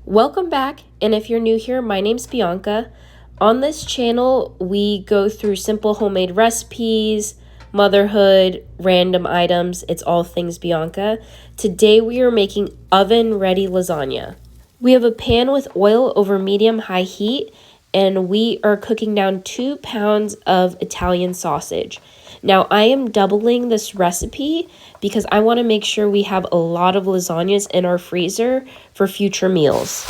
Welcome back, and if you're new here, my name's Bianca. On this channel, we go through simple homemade recipes, motherhood, random items. It's all things Bianca. Today we are making oven-ready lasagna. We have a pan with oil over medium-high heat, and we are cooking down 2 pounds of Italian sausage. Now, I am doubling this recipe because I want to make sure we have a lot of lasagnas in our freezer for future meals.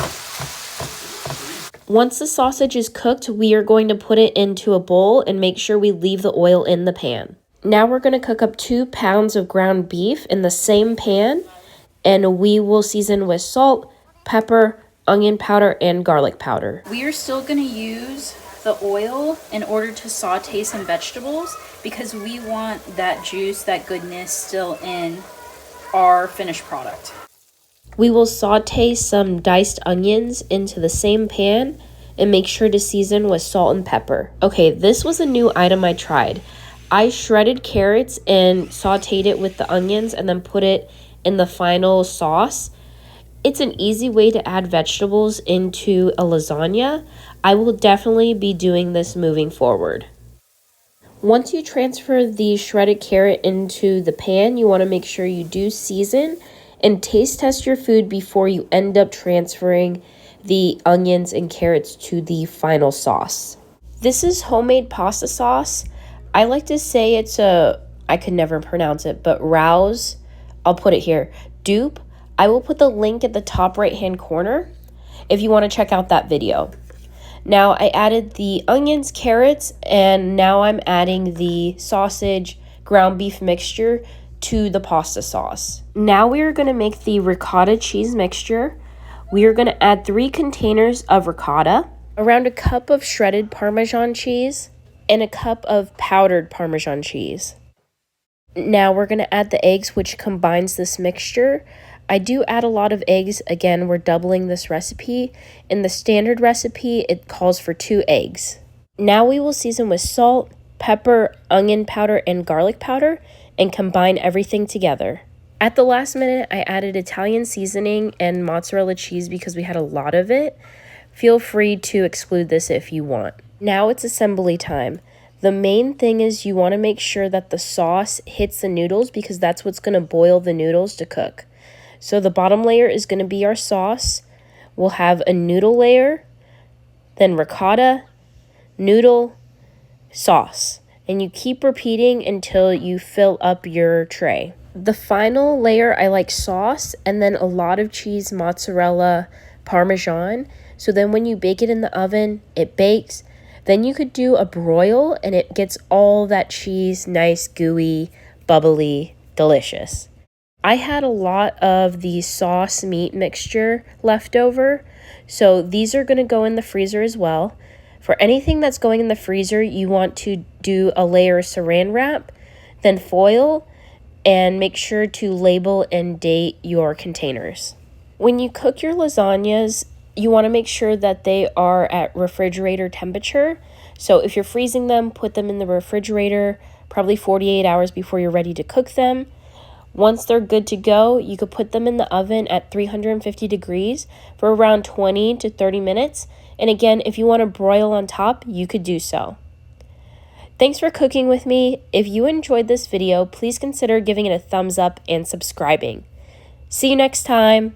Once the sausage is cooked, we are going to put it into a bowl and make sure we leave the oil in the pan. Now we're going to cook up 2 pounds of ground beef in the same pan, and we will season with salt, pepper, onion powder, and garlic powder. We are still going to use the oil in order to saute some vegetables because we want that juice, that goodness still in our finished product. We will saute some diced onions into the same pan and make sure to season with salt and pepper. Okay, this was a new item I tried. I shredded carrots and sauteed it with the onions and then put it in the final sauce. It's an easy way to add vegetables into a lasagna. I will definitely be doing this moving forward. Once you transfer the shredded carrot into the pan, you want to make sure you do season and taste test your food before you end up transferring the onions and carrots to the final sauce. This is homemade pasta sauce. I like to say it's I could never pronounce it, but Rouse, I'll put it here, dupe. I will put the link at the top right hand corner if you want to check out that video. Now I added the onions, carrots, and now I'm adding the sausage ground beef mixture to the pasta sauce. Now we are going to make the ricotta cheese mixture. We are going to add 3 containers of ricotta, around a cup of shredded Parmesan cheese, and a cup of powdered Parmesan cheese. Now we're going to add the eggs, which combines this mixture. I do add a lot of eggs. Again, we're doubling this recipe. In the standard recipe, it calls for 2 eggs. Now we will season with salt, pepper, onion powder, and garlic powder, and combine everything together. At the last minute, I added Italian seasoning and mozzarella cheese because we had a lot of it. Feel free to exclude this if you want. Now it's assembly time. The main thing is you want to make sure that the sauce hits the noodles because that's what's going to boil the noodles to cook. So the bottom layer is going to be our sauce. We'll have a noodle layer, then ricotta, noodle, sauce. And you keep repeating until you fill up your tray. The final layer, I like sauce and then a lot of cheese, mozzarella, Parmesan. So then when you bake it in the oven, it bakes. Then you could do a broil and it gets all that cheese, nice, gooey, bubbly, delicious. I had a lot of the sauce meat mixture left over, so these are going to go in the freezer as well. For anything that's going in the freezer, you want to do a layer of saran wrap, then foil, and make sure to label and date your containers. When you cook your lasagnas, you want to make sure that they are at refrigerator temperature. So if you're freezing them, put them in the refrigerator probably 48 hours before you're ready to cook them. Once they're good to go, you could put them in the oven at 350 degrees for around 20 to 30 minutes. And again, if you want to broil on top, you could do so. Thanks for cooking with me. If you enjoyed this video, please consider giving it a thumbs up and subscribing. See you next time.